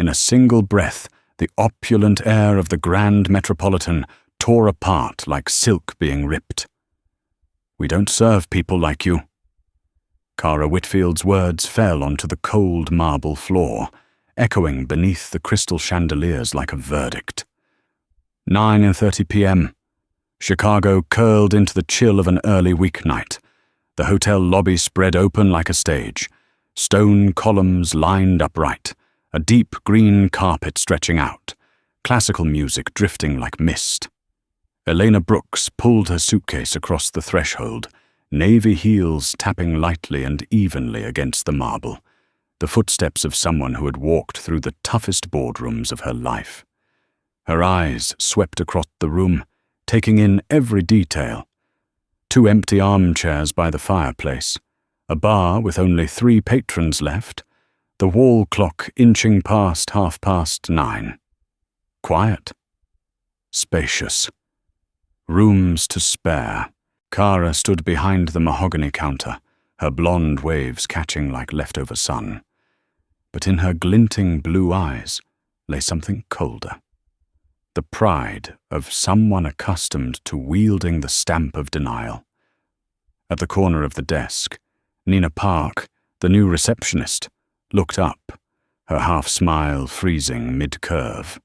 In a single breath, the opulent air of the grand metropolitan tore apart like silk being ripped. "We don't serve people like you." Kara Whitfield's words fell onto the cold marble floor, echoing beneath the crystal chandeliers like a verdict. 9:30 p.m. Chicago curled into the chill of an early weeknight. The hotel lobby spread open like a stage. Stone columns lined upright, a deep green carpet stretching out, classical music drifting like mist. Elena Brooks pulled her suitcase across the threshold, navy heels tapping lightly and evenly against the marble, the footsteps of someone who had walked through the toughest boardrooms of her life. Her eyes swept across the room, taking in every detail. 2 empty armchairs by the fireplace, a bar with only 3 patrons left, the wall clock inching past 9:30. Quiet. Spacious. Rooms to spare. Kara stood behind the mahogany counter, her blonde waves catching like leftover sun. But in her glinting blue eyes lay something colder. The pride of someone accustomed to wielding the stamp of denial. At the corner of the desk, Nina Park, the new receptionist, looked up, her half-smile freezing mid-curve.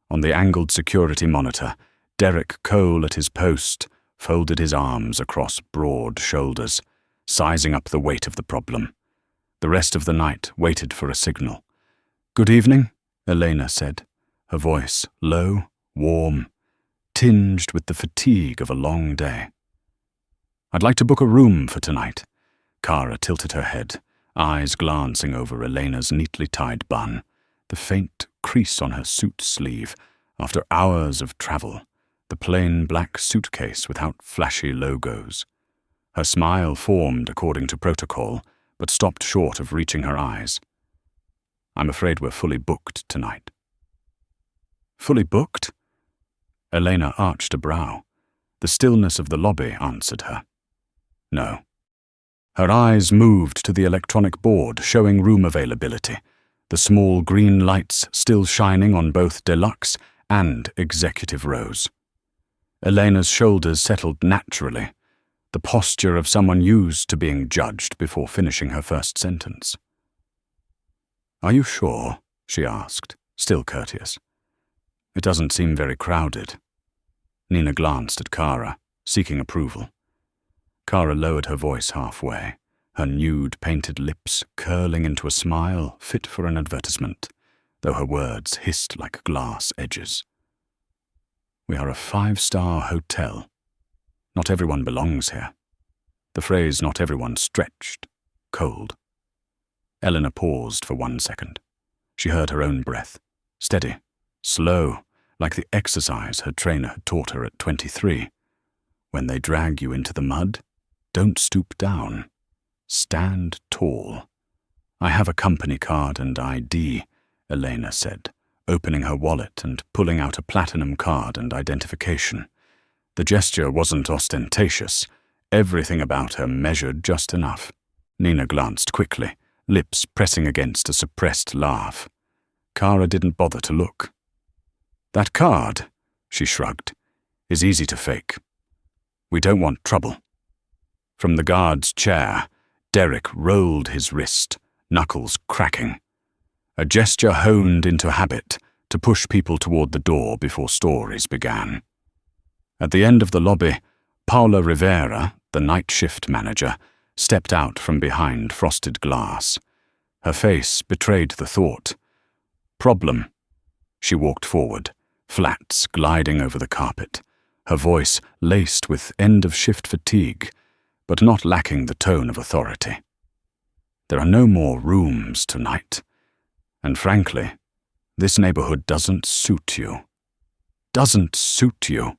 On the angled security monitor, Derek Cole at his post folded his arms across broad shoulders, sizing up the weight of the problem. The rest of the night waited for a signal. "Good evening," Elena said, her voice low, warm, tinged with the fatigue of a long day. "I'd like to book a room for tonight." Kara tilted her head, eyes glancing over Elena's neatly tied bun, the faint crease on her suit sleeve after hours of travel, the plain black suitcase without flashy logos. Her smile formed according to protocol, but stopped short of reaching her eyes. "I'm afraid we're fully booked tonight." "Fully booked?" Elena arched a brow. The stillness of the lobby answered her. "No." Her eyes moved to the electronic board showing room availability, the small green lights still shining on both deluxe and executive rows. Elena's shoulders settled naturally, the posture of someone used to being judged before finishing her first sentence. "Are you sure?" she asked, still courteous. "It doesn't seem very crowded." Nina glanced at Kara, seeking approval. Kara lowered her voice halfway, her nude painted lips curling into a smile fit for an advertisement, though her words hissed like glass edges. "We are a 5-star hotel. Not everyone belongs here." The phrase "not everyone" stretched, cold. Eleanor paused for 1 second. She heard her own breath, steady, slow, like the exercise her trainer had taught her at 23. "When they drag you into the mud, don't stoop down. Stand tall." "I have a company card and ID," Elena said, opening her wallet and pulling out a platinum card and identification. The gesture wasn't ostentatious. Everything about her measured just enough. Nina glanced quickly, lips pressing against a suppressed laugh. Kara didn't bother to look. "That card," she shrugged, "is easy to fake. We don't want trouble." From the guard's chair, Derek rolled his wrist, knuckles cracking. A gesture honed into habit to push people toward the door before stories began. At the end of the lobby, Paula Rivera, the night shift manager, stepped out from behind frosted glass. Her face betrayed the thought. "Problem." She walked forward, flats gliding over the carpet, her voice laced with end-of-shift fatigue, but not lacking the tone of authority. "There are no more rooms tonight. And frankly, this neighborhood doesn't suit you. Doesn't suit you."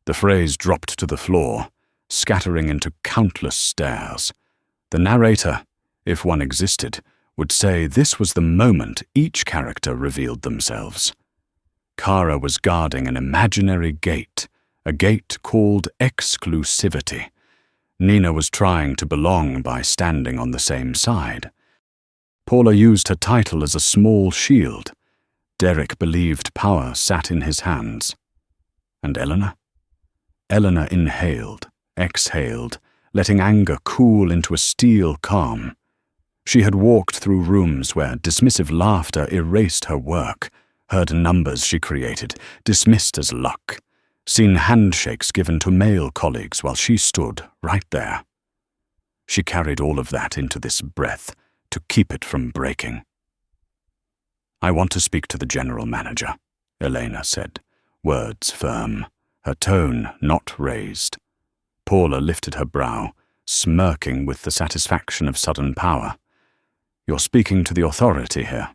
The phrase dropped to the floor, scattering into countless stares. The narrator, if one existed, would say this was the moment each character revealed themselves. Kara was guarding an imaginary gate, a gate called exclusivity. Nina was trying to belong by standing on the same side. Paula used her title as a small shield. Derek believed power sat in his hands. And Eleanor? Eleanor inhaled, exhaled, letting anger cool into a steel calm. She had walked through rooms where dismissive laughter erased her work, heard numbers she created, dismissed as luck, seen handshakes given to male colleagues while she stood right there. She carried all of that into this breath to keep it from breaking. "I want to speak to the general manager," Elena said, words firm, her tone not raised. Paula lifted her brow, smirking with the satisfaction of sudden power. "You're speaking to the authority here,"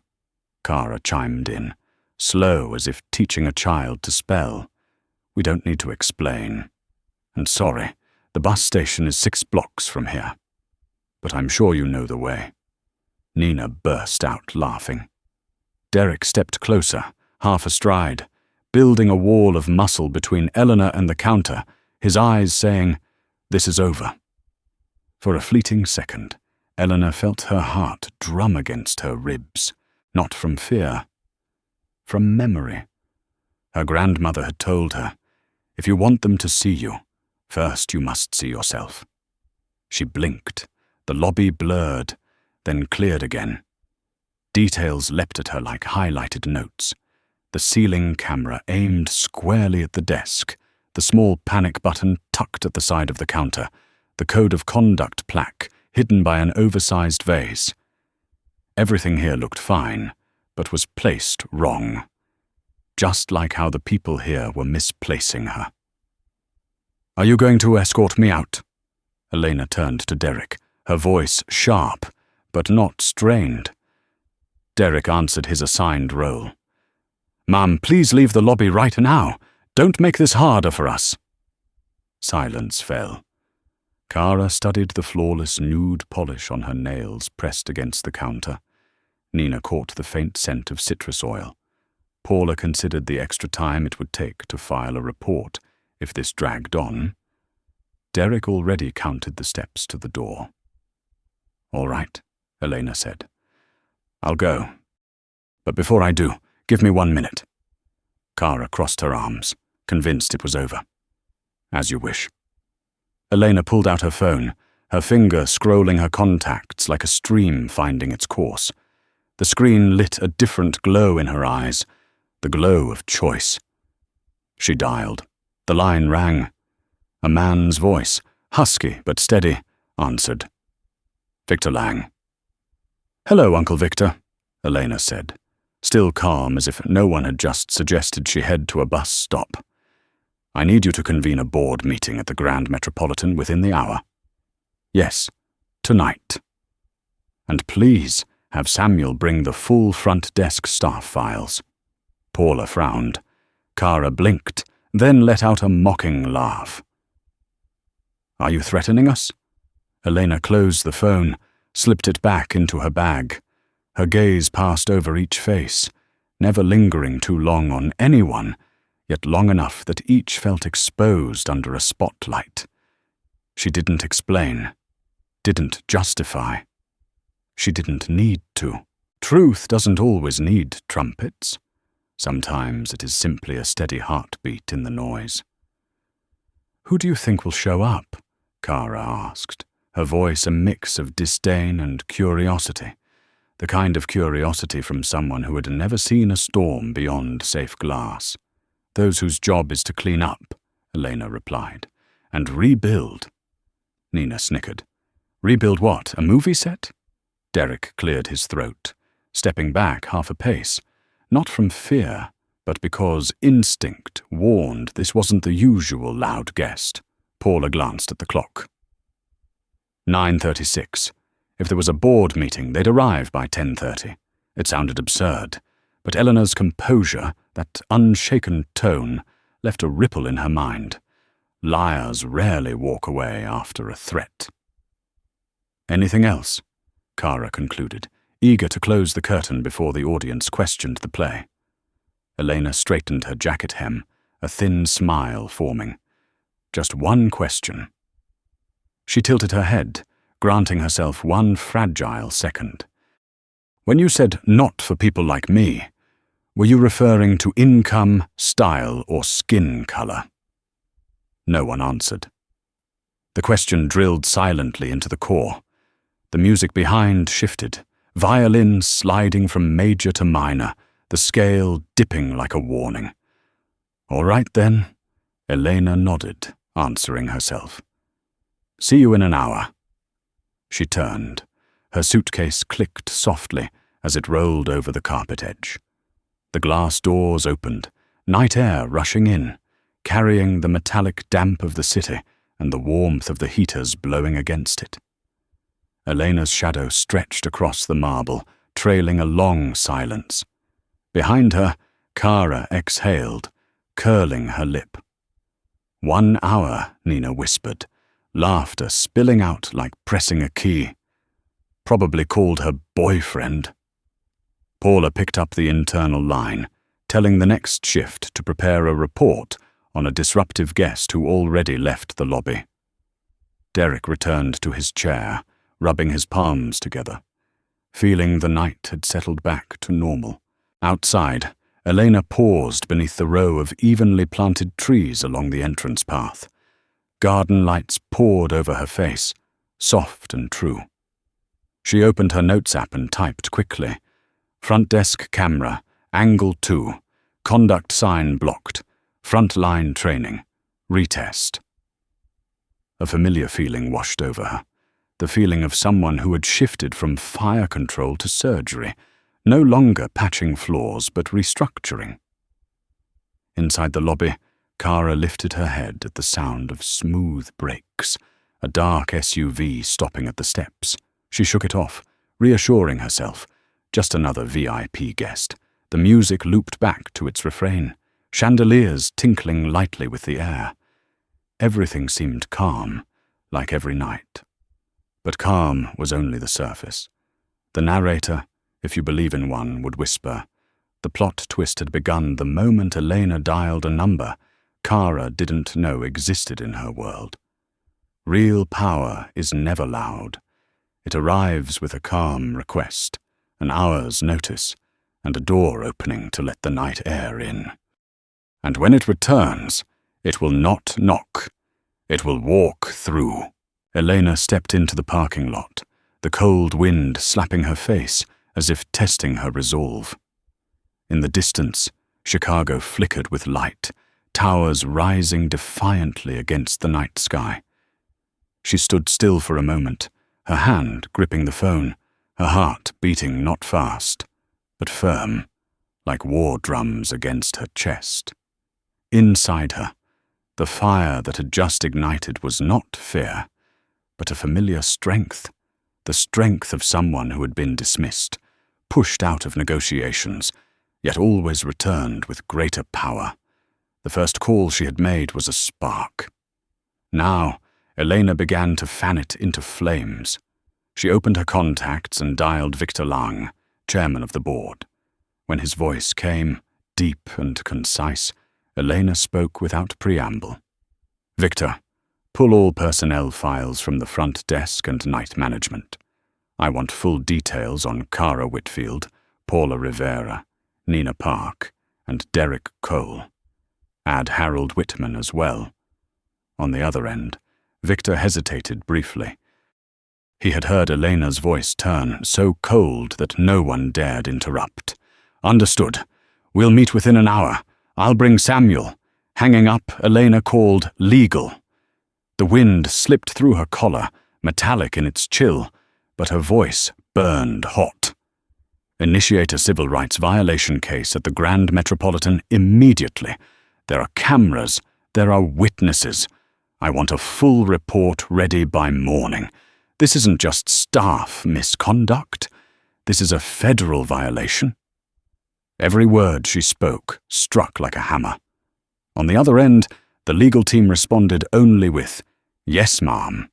Kara chimed in, slow as if teaching a child to spell. "We don't need to explain. And sorry, the bus station is 6 blocks from here. But I'm sure you know the way." Nina burst out laughing. Derek stepped closer, half astride, building a wall of muscle between Eleanor and the counter, his eyes saying, "This is over." For a fleeting second, Eleanor felt her heart drum against her ribs, not from fear, from memory. Her grandmother had told her, "If you want them to see you, first you must see yourself." She blinked, the lobby blurred, then cleared again. Details leapt at her like highlighted notes. The ceiling camera aimed squarely at the desk, the small panic button tucked at the side of the counter, the code of conduct plaque hidden by an oversized vase. Everything here looked fine, but was placed wrong, just like how the people here were misplacing her. "Are you going to escort me out?" Elena turned to Derek, her voice sharp, but not strained. Derek answered his assigned role. "Ma'am, please leave the lobby right now. Don't make this harder for us." Silence fell. Kara studied the flawless nude polish on her nails pressed against the counter. Nina caught the faint scent of citrus oil. Paula considered the extra time it would take to file a report if this dragged on. Derek already counted the steps to the door. "All right," Elena said. "I'll go. But before I do, give me 1 minute." Kara crossed her arms, convinced it was over. "As you wish." Elena pulled out her phone, her finger scrolling her contacts like a stream finding its course. The screen lit a different glow in her eyes, the glow of choice. She dialed. The line rang. A man's voice, husky but steady, answered. "Victor Lang." "Hello, Uncle Victor," Elena said, still calm as if no one had just suggested she head to a bus stop. "I need you to convene a board meeting at the Grand Metropolitan within the hour." "Yes, tonight." "And please have Samuel bring the full front desk staff files." Paula frowned. Kara blinked, then let out a mocking laugh. "Are you threatening us?" Elena closed the phone, slipped it back into her bag. Her gaze passed over each face, never lingering too long on anyone, yet long enough that each felt exposed under a spotlight. She didn't explain, didn't justify. She didn't need to. Truth doesn't always need trumpets. Sometimes it is simply a steady heartbeat in the noise. "Who do you think will show up?" Kara asked, her voice a mix of disdain and curiosity, the kind of curiosity from someone who had never seen a storm beyond safe glass. "Those whose job is to clean up," Elena replied, "and rebuild." Nina snickered. "Rebuild what, a movie set?" Derek cleared his throat, stepping back half a pace, not from fear, but because instinct warned this wasn't the usual loud guest. Paula glanced at the clock. 9:36. If there was a board meeting, they'd arrive by 10:30. It sounded absurd, but Eleanor's composure, that unshaken tone, left a ripple in her mind. Liars rarely walk away after a threat. "Anything else?" Kara concluded, eager to close the curtain before the audience questioned the play. Elena straightened her jacket hem, a thin smile forming. Just one question. She tilted her head, granting herself one fragile second. When you said not for people like me, were you referring to income, style, or skin color? No one answered. The question drilled silently into the core. The music behind shifted, violins sliding from major to minor, the scale dipping like a warning. All right then, Elena nodded, answering herself. See you in an hour. She turned. Her suitcase clicked softly as it rolled over the carpet edge. The glass doors opened, night air rushing in, carrying the metallic damp of the city and the warmth of the heaters blowing against it. Elena's shadow stretched across the marble, trailing a long silence. Behind her, Kara exhaled, curling her lip. 1 hour, Nina whispered, laughter spilling out like pressing a key. Probably called her boyfriend. Paula picked up the internal line, telling the next shift to prepare a report on a disruptive guest who already left the lobby. Derek returned to his chair, rubbing his palms together, feeling the night had settled back to normal. Outside, Elena paused beneath the row of evenly planted trees along the entrance path. Garden lights poured over her face, soft and true. She opened her notes app and typed quickly. Front desk camera, angle 2, conduct sign blocked, front line training, retest. A familiar feeling washed over her, the feeling of someone who had shifted from fire control to surgery, no longer patching flaws but restructuring. Inside the lobby, Kara lifted her head at the sound of smooth brakes, a dark SUV stopping at the steps. She shook it off, reassuring herself. Just another VIP guest. The music looped back to its refrain, chandeliers tinkling lightly with the air. Everything seemed calm, like every night. But calm was only the surface. The narrator, if you believe in one, would whisper. The plot twist had begun the moment Elena dialed a number Kara didn't know existed in her world. Real power is never loud. It arrives with a calm request, an hour's notice, and a door opening to let the night air in. And when it returns, it will not knock. It will walk through. Elena stepped into the parking lot, the cold wind slapping her face as if testing her resolve. In the distance, Chicago flickered with light, towers rising defiantly against the night sky. She stood still for a moment, her hand gripping the phone, her heart beating not fast, but firm, like war drums against her chest. Inside her, the fire that had just ignited was not fear, but a familiar strength, the strength of someone who had been dismissed, pushed out of negotiations, yet always returned with greater power. The first call she had made was a spark. Now, Elena began to fan it into flames. She opened her contacts and dialed Victor Lang, chairman of the board. When his voice came, deep and concise, Elena spoke without preamble. Victor, pull all personnel files from the front desk and night management. I want full details on Kara Whitfield, Paula Rivera, Nina Park, and Derek Cole. Add Harold Whitman as well. On the other end, Victor hesitated briefly. He had heard Elena's voice turn so cold that no one dared interrupt. Understood. We'll meet within an hour. I'll bring Samuel. Hanging up, Elena called legal. The wind slipped through her collar, metallic in its chill, but her voice burned hot. Initiate a civil rights violation case at the Grand Metropolitan immediately. There are cameras. There are witnesses. I want a full report ready by morning. This isn't just staff misconduct. This is a federal violation. Every word she spoke struck like a hammer. On the other end, the legal team responded only with, "Yes, ma'am,"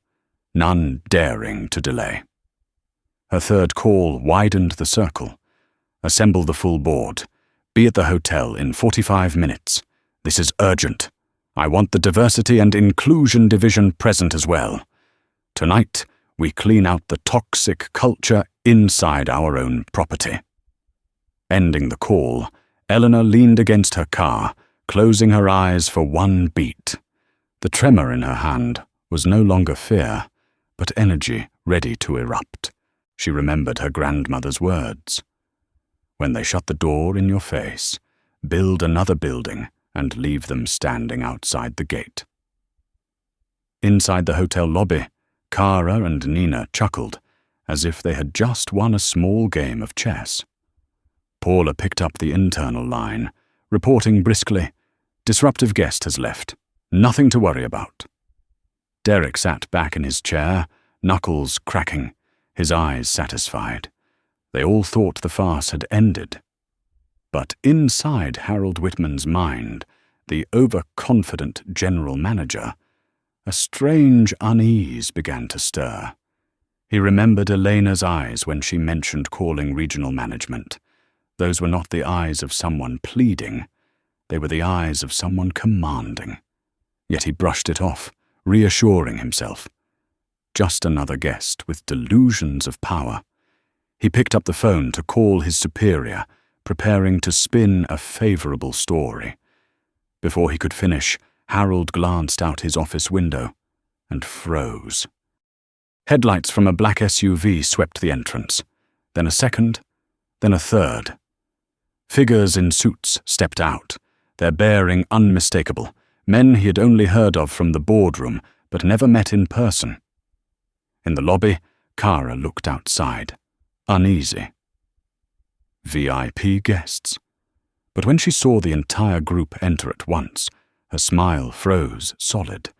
none daring to delay. Her third call widened the circle. Assemble the full board. Be at the hotel in 45 minutes. This is urgent. I want the Diversity and Inclusion Division present as well. Tonight, We clean out the toxic culture inside our own property." Ending the call, Eleanor leaned against her car, closing her eyes for one beat. The tremor in her hand was no longer fear, but energy ready to erupt. She remembered her grandmother's words. "When they shut the door in your face, build another building and leave them standing outside the gate." Inside the hotel lobby, Cara and Nina chuckled, as if they had just won a small game of chess. Paula picked up the internal line, reporting briskly, "Disruptive guest has left. Nothing to worry about." Derek sat back in his chair, knuckles cracking, his eyes satisfied. They all thought the farce had ended. But inside Harold Whitman's mind, the overconfident general manager, a strange unease began to stir. He remembered Elena's eyes when she mentioned calling regional management. Those were not the eyes of someone pleading. They were the eyes of someone commanding. Yet he brushed it off, reassuring himself. Just another guest with delusions of power. He picked up the phone to call his superior, preparing to spin a favorable story. Before he could finish, Harold glanced out his office window and froze. Headlights from a black SUV swept the entrance, then a second, then a third. Figures in suits stepped out, their bearing unmistakable, men he had only heard of from the boardroom but never met in person. In the lobby, Cara looked outside, uneasy. VIP guests. But when she saw the entire group enter at once, her smile froze solid.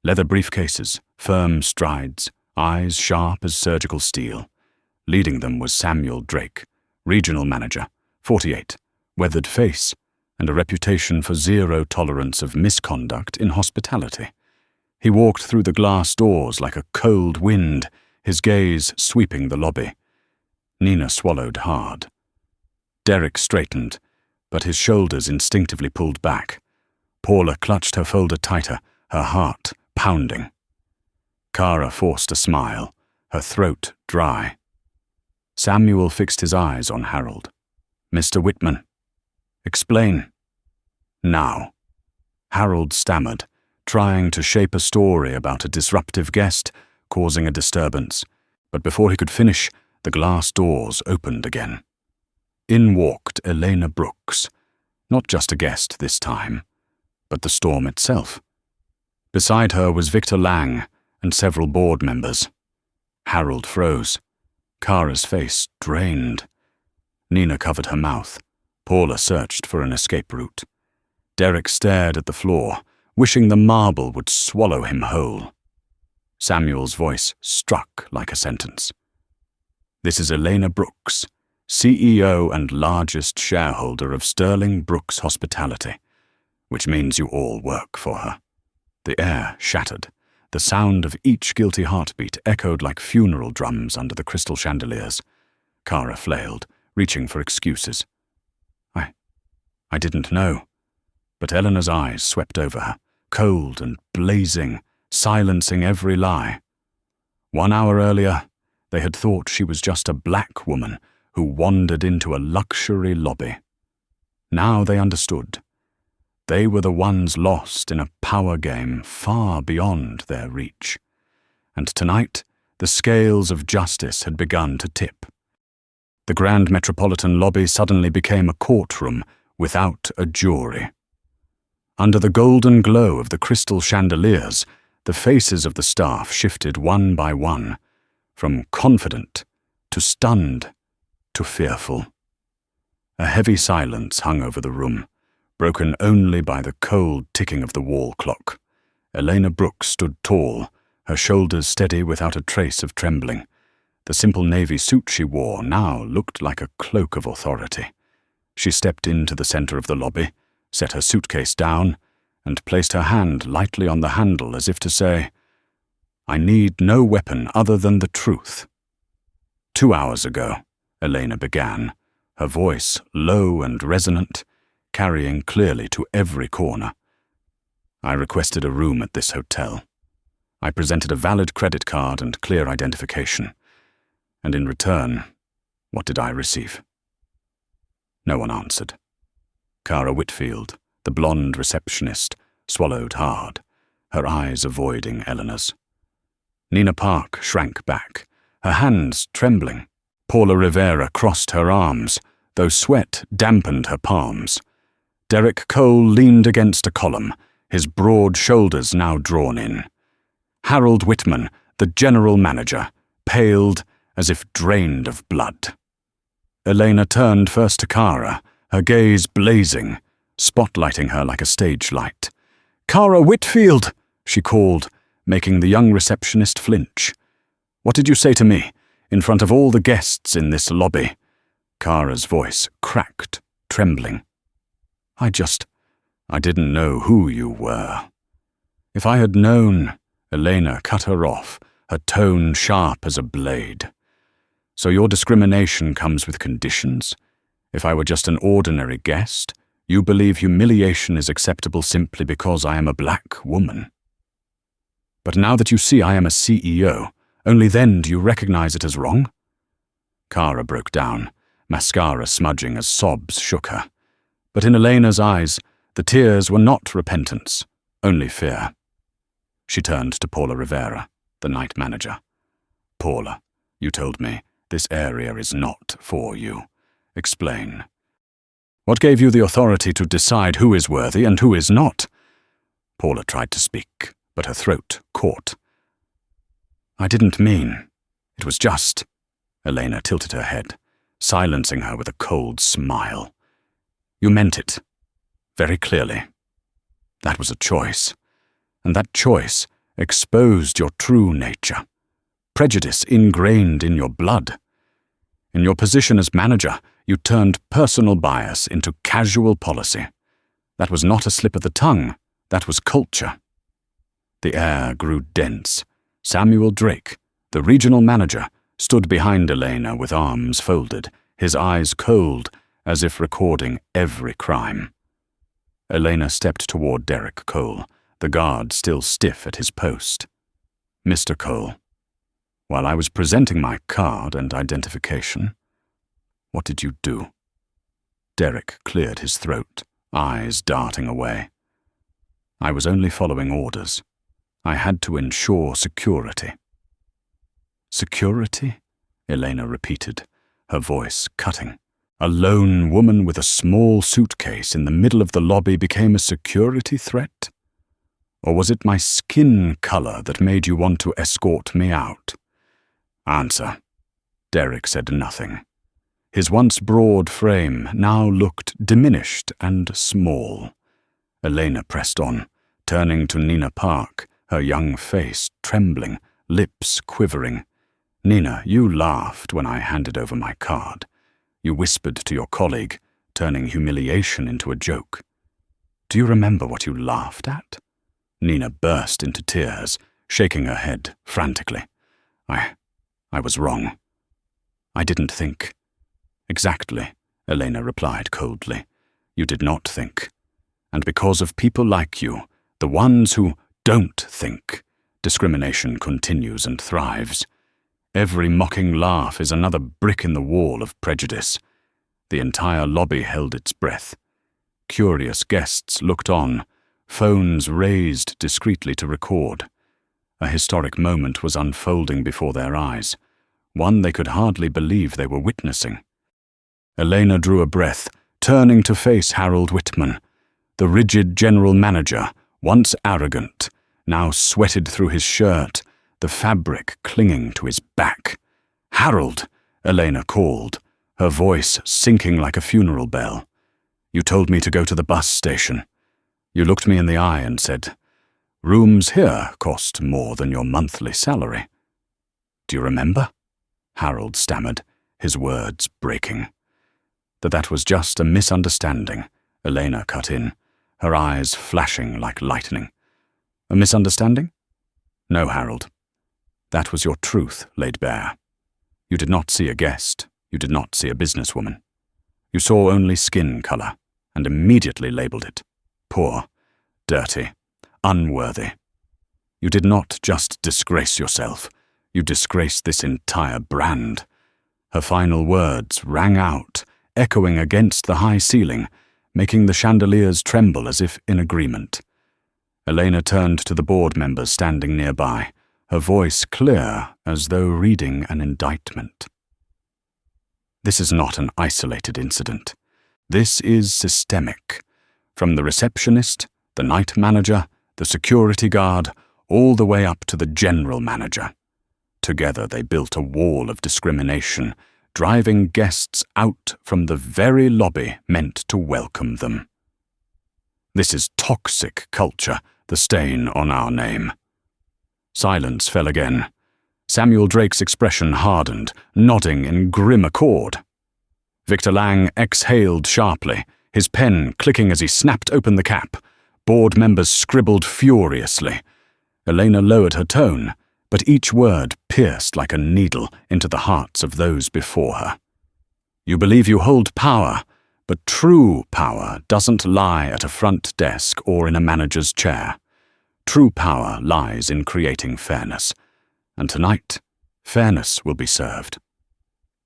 Leather briefcases, firm strides, eyes sharp as surgical steel. Leading them was Samuel Drake, regional manager, 48, weathered face, and a reputation for zero tolerance of misconduct in hospitality. He walked through the glass doors like a cold wind, his gaze sweeping the lobby. Nina swallowed hard. Derek straightened, but his shoulders instinctively pulled back. Paula clutched her folder tighter, her heart pounding. Cara forced a smile, her throat dry. Samuel fixed his eyes on Harold. "Mr. Whitman, explain." "Now." Harold stammered, trying to shape a story about a disruptive guest causing a disturbance, but before he could finish, the glass doors opened again. In walked Elena Brooks, not just a guest this time, but the storm itself. Beside her was Victor Lang and several board members. Harold froze. Cara's face drained. Nina covered her mouth. Paula searched for an escape route. Derek stared at the floor, wishing the marble would swallow him whole. Samuel's voice struck like a sentence. "This is Elena Brooks, CEO and largest shareholder of Sterling Brooks Hospitality, which means you all work for her." The air shattered. The sound of each guilty heartbeat echoed like funeral drums under the crystal chandeliers. Cara flailed, reaching for excuses. I didn't know." But Eleanor's eyes swept over her, cold and blazing, silencing every lie. 1 hour earlier, they had thought she was just a black woman who wandered into a luxury lobby. Now they understood. They were the ones lost in a power game far beyond their reach. And tonight, the scales of justice had begun to tip. The Grand Metropolitan lobby suddenly became a courtroom without a jury. Under the golden glow of the crystal chandeliers, the faces of the staff shifted one by one, from confident to stunned to fearful. A heavy silence hung over the room, broken only by the cold ticking of the wall clock. Elena Brooks stood tall, her shoulders steady without a trace of trembling. The simple navy suit she wore now looked like a cloak of authority. She stepped into the center of the lobby, set her suitcase down, and placed her hand lightly on the handle as if to say, "I need no weapon other than the truth." 2 hours ago, Elena began, her voice low and resonant, carrying clearly to every corner. "I requested a room at this hotel. I presented a valid credit card and clear identification. And in return, what did I receive? No one answered. Kara Whitfield, the blonde receptionist, swallowed hard, her eyes avoiding Eleanor's. Nina Park shrank back, her hands trembling. Paula Rivera crossed her arms, though sweat dampened her palms. Derek Cole leaned against a column, his broad shoulders now drawn in. Harold Whitman, the general manager, paled as if drained of blood. Elena turned first to Kara, her gaze blazing, spotlighting her like a stage light. "Kara Whitfield!" she called, making the young receptionist flinch. "What did you say to me, in front of all the guests in this lobby?" Kara's voice cracked, trembling. I didn't know who you were." "If I had known," Elena cut her off, her tone sharp as a blade. "So your discrimination comes with conditions? If I were just an ordinary guest, you believe humiliation is acceptable simply because I am a black woman. But now that you see I am a CEO, only then do you recognize it as wrong?" Kara broke down, mascara smudging as sobs shook her. But in Elena's eyes, the tears were not repentance, only fear. She turned to Paula Rivera, the night manager. "Paula, you told me this area is not for you. Explain. What gave you the authority to decide who is worthy and who is not?" Paula tried to speak, but her throat caught. "I didn't mean. It was just." Elena tilted her head, silencing her with a cold smile. "You meant it. Very clearly. That was a choice. And that choice exposed your true nature. Prejudice ingrained in your blood. In your position as manager, you turned personal bias into casual policy. That was not a slip of the tongue. That was culture." The air grew dense. Samuel Drake, the regional manager, stood behind Elena with arms folded, his eyes cold, as if recording every crime. Elena stepped toward Derek Cole, the guard still stiff at his post. "Mr. Cole, while I was presenting my card and identification, what did you do?" Derek cleared his throat, eyes darting away. "I was only following orders. I had to ensure security." "Security?" Elena repeated, her voice cutting. "A lone woman with a small suitcase in the middle of the lobby became a security threat? Or was it my skin color that made you want to escort me out?" "Answer." Derek said nothing. His once broad frame now looked diminished and small. Elena pressed on, turning to Nina Park, her young face trembling, lips quivering. "Nina, you laughed when I handed over my card. You whispered to your colleague, turning humiliation into a joke. Do you remember what you laughed at?" Nina burst into tears, shaking her head frantically. I was wrong. I didn't think." "Exactly," Elena replied coldly. "You did not think. And because of people like you, the ones who don't think, discrimination continues and thrives. Every mocking laugh is another brick in the wall of prejudice." The entire lobby held its breath. Curious guests looked on, phones raised discreetly to record. A historic moment was unfolding before their eyes, one they could hardly believe they were witnessing. Elena drew a breath, turning to face Harold Whitman. The rigid general manager, once arrogant, now sweated through his shirt, the fabric clinging to his back. "Harold," Elena called, her voice sinking like a funeral bell. "You told me to go to the bus station. You looked me in the eye and said, 'Rooms here cost more than your monthly salary.' Do you remember?" Harold stammered, his words breaking. That was just a misunderstanding," Elena cut in, her eyes flashing like lightning. "A misunderstanding? No, Harold. That was your truth laid bare. You did not see a guest. You did not see a businesswoman. You saw only skin color and immediately labeled it poor, dirty, unworthy. You did not just disgrace yourself, you disgraced this entire brand. Her final words rang out, echoing against the high ceiling, making the chandeliers tremble as if in agreement. Elena turned to the board members standing nearby, her voice clear as though reading an indictment. This is not an isolated incident. This is systemic. From the receptionist, the night manager, the security guard, all the way up to the general manager. Together they built a wall of discrimination, driving guests out from the very lobby meant to welcome them. This is toxic culture, the stain on our name. Silence fell again. Samuel Drake's expression hardened, nodding in grim accord. Victor Lang exhaled sharply, his pen clicking as he snapped open the cap. Board members scribbled furiously. Elena lowered her tone, but each word pierced like a needle into the hearts of those before her. You believe you hold power, but true power doesn't lie at a front desk or in a manager's chair. True power lies in creating fairness. And tonight, fairness will be served.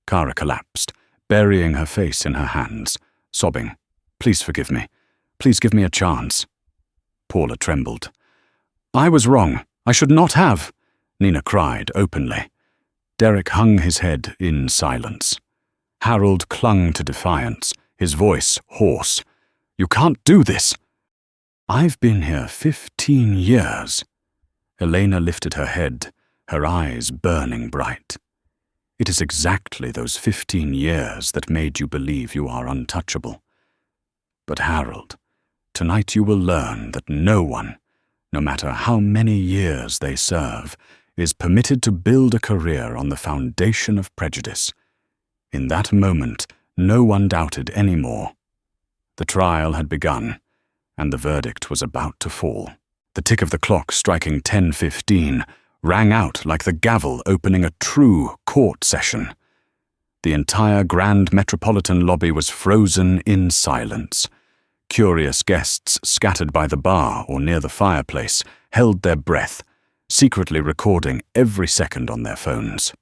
Kara collapsed, burying her face in her hands, sobbing, "Please forgive me. Please give me a chance." Paula trembled. "I was wrong. I should not have," Nina cried openly. Derek hung his head in silence. Harold clung to defiance, his voice hoarse. "You can't do this." "I've been here 15 years. Elena lifted her head, her eyes burning bright. "It is exactly those 15 years that made you believe you are untouchable. But Harold, tonight you will learn that no one, no matter how many years they serve, is permitted to build a career on the foundation of prejudice." In that moment, no one doubted any more. The trial had begun, and the verdict was about to fall. The tick of the clock striking 10:15 rang out like the gavel opening a true court session. The entire Grand Metropolitan lobby was frozen in silence. Curious guests scattered by the bar or near the fireplace held their breath, secretly recording every second on their phones.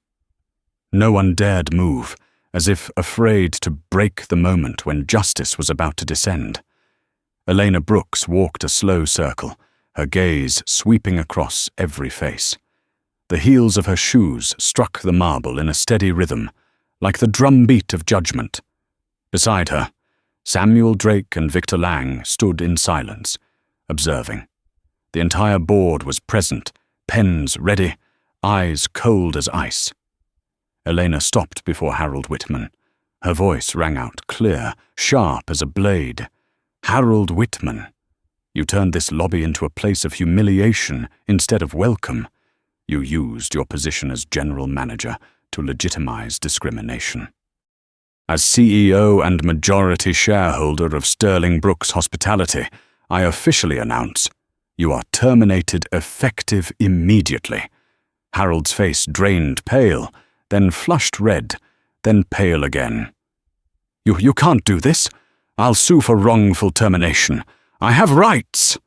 No one dared move, as if afraid to break the moment when justice was about to descend. Elena Brooks walked a slow circle, her gaze sweeping across every face. The heels of her shoes struck the marble in a steady rhythm, like the drumbeat of judgment. Beside her, Samuel Drake and Victor Lang stood in silence, observing. The entire board was present, pens ready, eyes cold as ice. Elena stopped before Harold Whitman. Her voice rang out clear, sharp as a blade. "Harold Whitman, you turned this lobby into a place of humiliation instead of welcome. You used your position as general manager to legitimize discrimination. As CEO and majority shareholder of Sterling Brooks Hospitality, I officially announce you are terminated effective immediately." Harold's face drained pale, then flushed red, then pale again. You can't do this. I'll sue for wrongful termination. I have rights."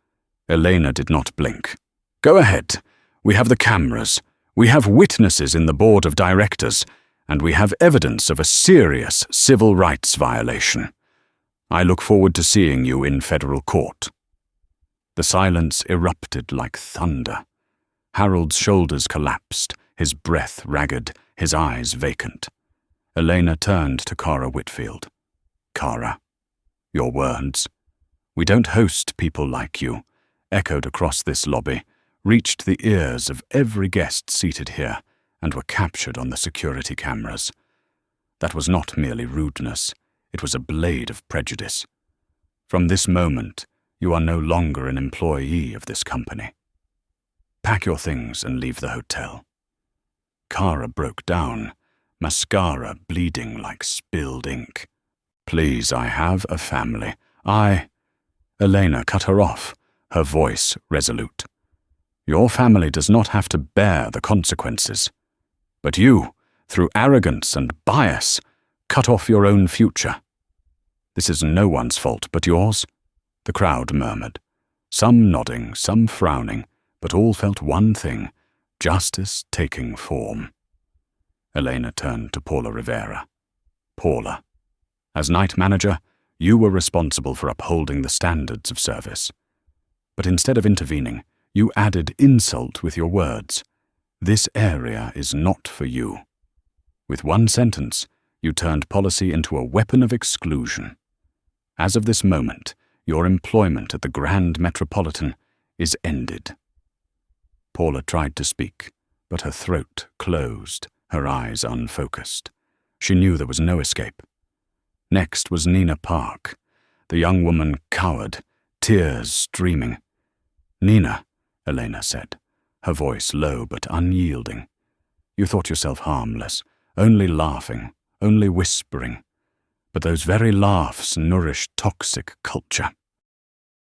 Elena did not blink. "Go ahead. We have the cameras. We have witnesses in the board of directors, and we have evidence of a serious civil rights violation. I look forward to seeing you in federal court." The silence erupted like thunder. Harold's shoulders collapsed, his breath ragged, his eyes vacant. Elena turned to Kara Whitfield. "Kara, your words, 'We don't host people like you,' echoed across this lobby, reached the ears of every guest seated here, and were captured on the security cameras. That was not merely rudeness, it was a blade of prejudice. From this moment, you are no longer an employee of this company. Pack your things and leave the hotel." Kara broke down, mascara bleeding like spilled ink. "Please, I have a family. Elena cut her off, her voice resolute. "Your family does not have to bear the consequences. But you, through arrogance and bias, cut off your own future. This is no one's fault but yours," the crowd murmured, some nodding, some frowning, but all felt one thing: justice taking form. Elena turned to Paula Rivera. Paula, as night manager, you were responsible for upholding the standards of service. But instead of intervening, you added insult with your words. This area is not for you. With one sentence, you turned policy into a weapon of exclusion. As of this moment, your employment at the Grand Metropolitan is ended. Paula tried to speak, but her throat closed, her eyes unfocused. She knew there was no escape. Next was Nina Park. The young woman cowered, tears streaming. "Nina," Elena said, her voice low but unyielding. "You thought yourself harmless, only laughing, only whispering. But those very laughs nourish toxic culture.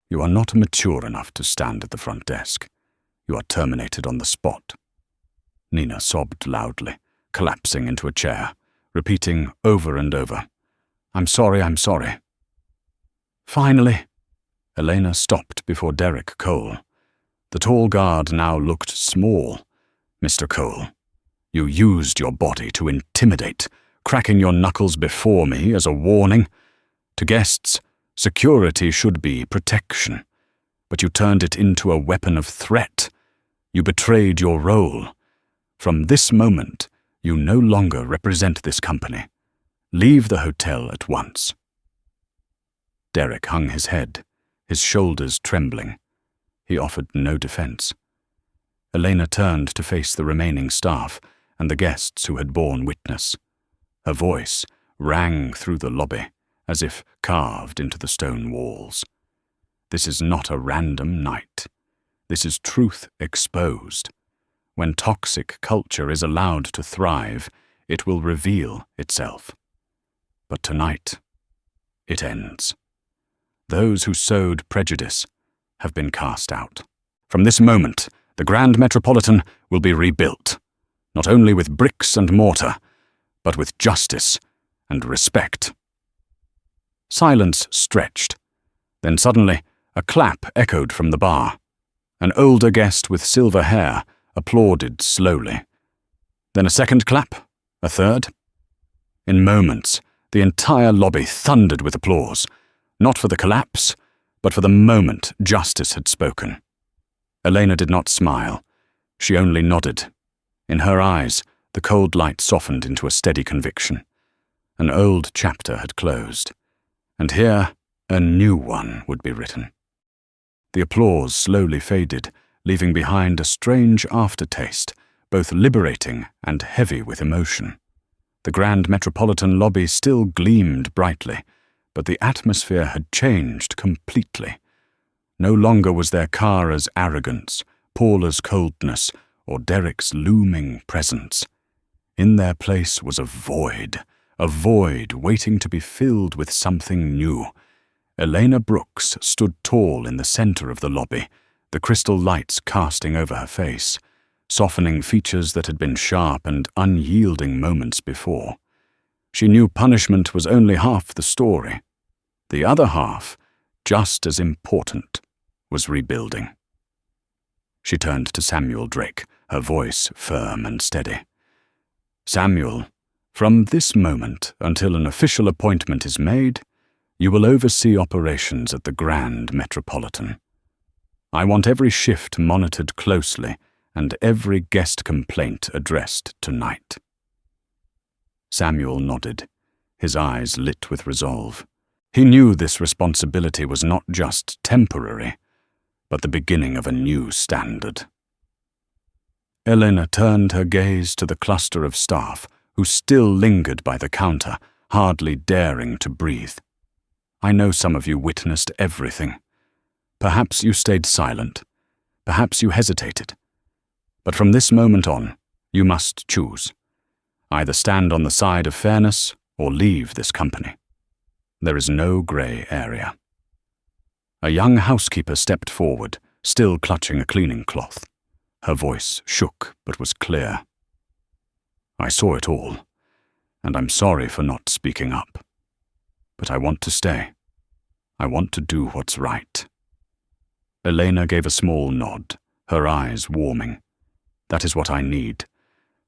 You are not mature enough to stand at the front desk. You are terminated on the spot." Nina sobbed loudly, collapsing into a chair, repeating over and over, I'm sorry. Finally, Elena stopped before Derek Cole. The tall guard now looked small. "Mr. Cole, you used your body to intimidate, cracking your knuckles before me as a warning. To guests, security should be protection. But you turned it into a weapon of threat. You betrayed your role. From this moment, you no longer represent this company. Leave the hotel at once." Derek hung his head, his shoulders trembling. He offered no defense. Elena turned to face the remaining staff and the guests who had borne witness. Her voice rang through the lobby, as if carved into the stone walls. This is not a random night. This is truth exposed. When toxic culture is allowed to thrive, it will reveal itself. But tonight, it ends. Those who sowed prejudice have been cast out. From this moment, the Grand Metropolitan will be rebuilt, not only with bricks and mortar, but with justice and respect. Silence stretched. Then suddenly, a clap echoed from the bar. An older guest with silver hair applauded slowly. Then a second clap, a third. In moments, the entire lobby thundered with applause, not for the collapse, but for the moment justice had spoken. Elena did not smile. She only nodded. In her eyes, the cold light softened into a steady conviction. An old chapter had closed, and here a new one would be written. The applause slowly faded, leaving behind a strange aftertaste, both liberating and heavy with emotion. The Grand Metropolitan lobby still gleamed brightly, but the atmosphere had changed completely. No longer was there Kara's arrogance, Paula's coldness, or Derek's looming presence. In their place was a void waiting to be filled with something new. Elena Brooks stood tall in the center of the lobby, the crystal lights casting over her face, softening features that had been sharp and unyielding moments before. She knew punishment was only half the story. The other half, just as important, was rebuilding. She turned to Samuel Drake, her voice firm and steady. "Samuel, from this moment until an official appointment is made, you will oversee operations at the Grand Metropolitan. I want every shift monitored closely and every guest complaint addressed tonight." Samuel nodded, his eyes lit with resolve. He knew this responsibility was not just temporary, but the beginning of a new standard. Elena turned her gaze to the cluster of staff who still lingered by the counter, hardly daring to breathe. "I know some of you witnessed everything. Perhaps you stayed silent. Perhaps you hesitated. But from this moment on, you must choose. Either stand on the side of fairness or leave this company. There is no grey area." A young housekeeper stepped forward, still clutching a cleaning cloth. Her voice shook but was clear. "I saw it all, and I'm sorry for not speaking up. But I want to stay. I want to do what's right." Elena gave a small nod, her eyes warming. "That is what I need.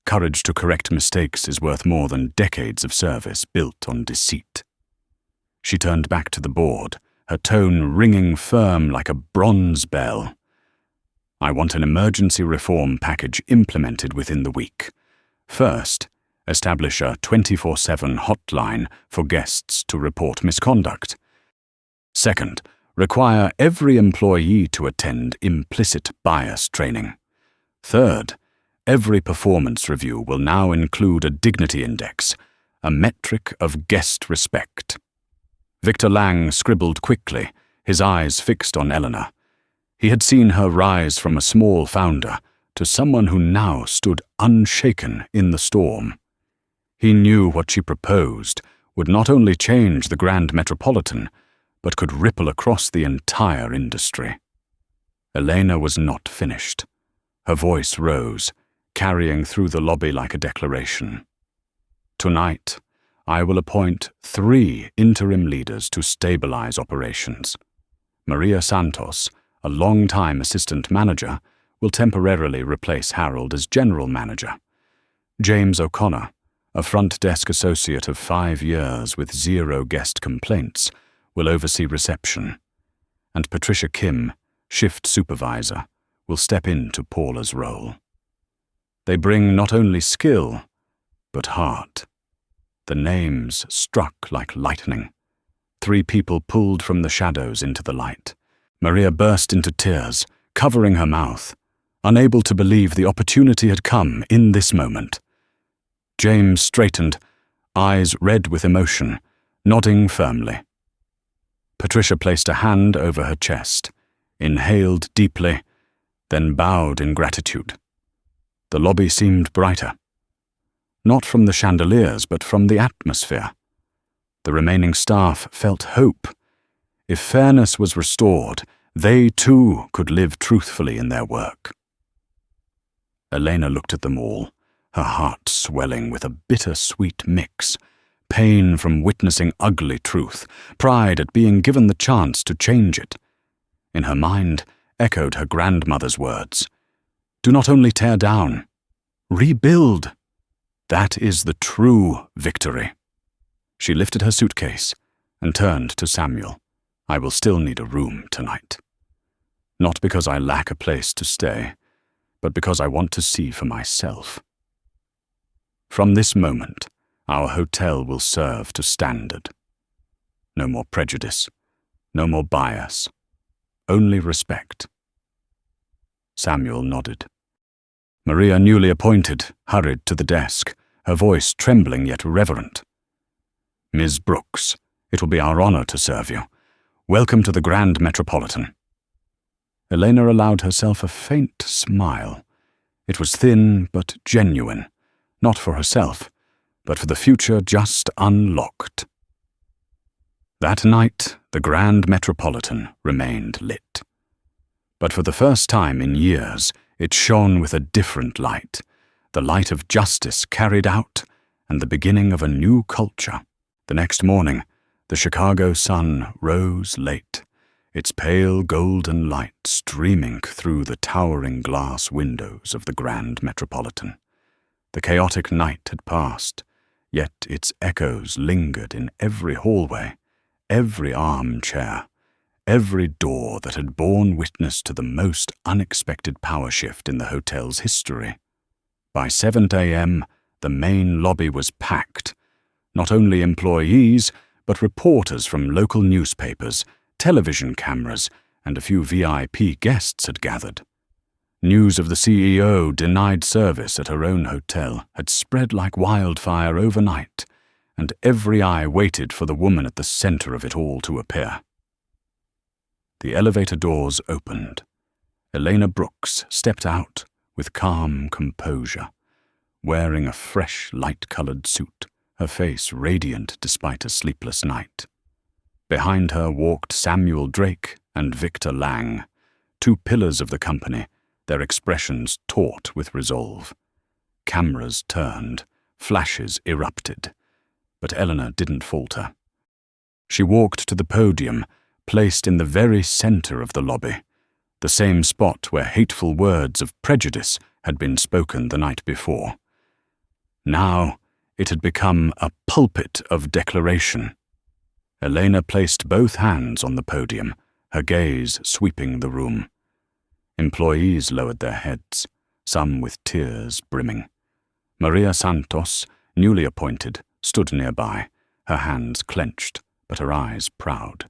Courage to correct mistakes is worth more than decades of service built on deceit." She turned back to the board, her tone ringing firm like a bronze bell. "I want an emergency reform package implemented within the week. First, establish a 24/7 hotline for guests to report misconduct. Second, require every employee to attend implicit bias training. Third, every performance review will now include a dignity index, a metric of guest respect." Victor Lang scribbled quickly, his eyes fixed on Eleanor. He had seen her rise from a small founder to someone who now stood unshaken in the storm. He knew what she proposed would not only change the Grand Metropolitan, but could ripple across the entire industry. Elena was not finished. Her voice rose, carrying through the lobby like a declaration. "Tonight, I will appoint 3 interim leaders to stabilize operations. Maria Santos, a long-time assistant manager, will temporarily replace Harold as general manager. James O'Connor, a front desk associate of 5 years with 0 guest complaints, will oversee reception. And Patricia Kim, shift supervisor, will step into Paula's role. They bring not only skill, but heart." The names struck like lightning. 3 people pulled from the shadows into the light. Maria burst into tears, covering her mouth, unable to believe the opportunity had come in this moment. James straightened, eyes red with emotion, nodding firmly. Patricia placed a hand over her chest, inhaled deeply, then bowed in gratitude. The lobby seemed brighter. Not from the chandeliers, but from the atmosphere. The remaining staff felt hope. If fairness was restored, they too could live truthfully in their work. Elena looked at them all, her heart swelling with a bitter-sweet mix, pain from witnessing ugly truth, pride at being given the chance to change it. In her mind echoed her grandmother's words, "Do not only tear down, rebuild. That is the true victory." She lifted her suitcase and turned to Samuel. "I will still need a room tonight. Not because I lack a place to stay, but because I want to see for myself. From this moment, our hotel will serve to standard. No more prejudice, no more bias, only respect." Samuel nodded. Maria, newly appointed, hurried to the desk, her voice trembling yet reverent. "Ms. Brooks, it will be our honor to serve you. Welcome to the Grand Metropolitan." Elena allowed herself a faint smile. It was thin but genuine, not for herself, but for the future just unlocked. That night, the Grand Metropolitan remained lit. But for the first time in years, it shone with a different light, the light of justice carried out and the beginning of a new culture. The next morning, the Chicago sun rose late, its pale golden light streaming through the towering glass windows of the Grand Metropolitan. The chaotic night had passed, yet its echoes lingered in every hallway, every armchair, every door that had borne witness to the most unexpected power shift in the hotel's history. By 7 a.m., the main lobby was packed. Not only employees, but reporters from local newspapers, television cameras, and a few VIP guests had gathered. News of the CEO denied service at her own hotel had spread like wildfire overnight, and every eye waited for the woman at the center of it all to appear. The elevator doors opened. Elena Brooks stepped out with calm composure, wearing a fresh, light-colored suit, her face radiant despite a sleepless night. Behind her walked Samuel Drake and Victor Lang, 2 pillars of the company, their expressions taut with resolve. Cameras turned, flashes erupted, but Eleanor didn't falter. She walked to the podium, placed in the very center of the lobby. the same spot where hateful words of prejudice had been spoken the night before. Now it had become a pulpit of declaration. Elena placed both hands on the podium, her gaze sweeping the room. Employees lowered their heads, some with tears brimming. Maria Santos, newly appointed, stood nearby, her hands clenched, but her eyes proud.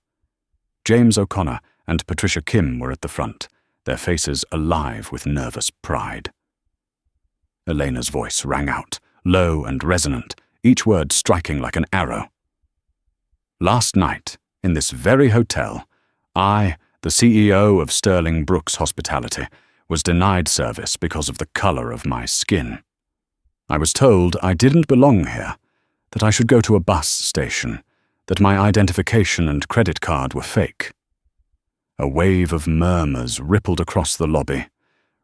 James O'Connor and Patricia Kim were at the front, their faces alive with nervous pride. Elena's voice rang out, low and resonant, each word striking like an arrow. Last night, in this very hotel, I, the CEO of Sterling Brooks Hospitality, was denied service because of the color of my skin. I was told I didn't belong here, that I should go to a bus station, that my identification and credit card were fake. A wave of murmurs rippled across the lobby.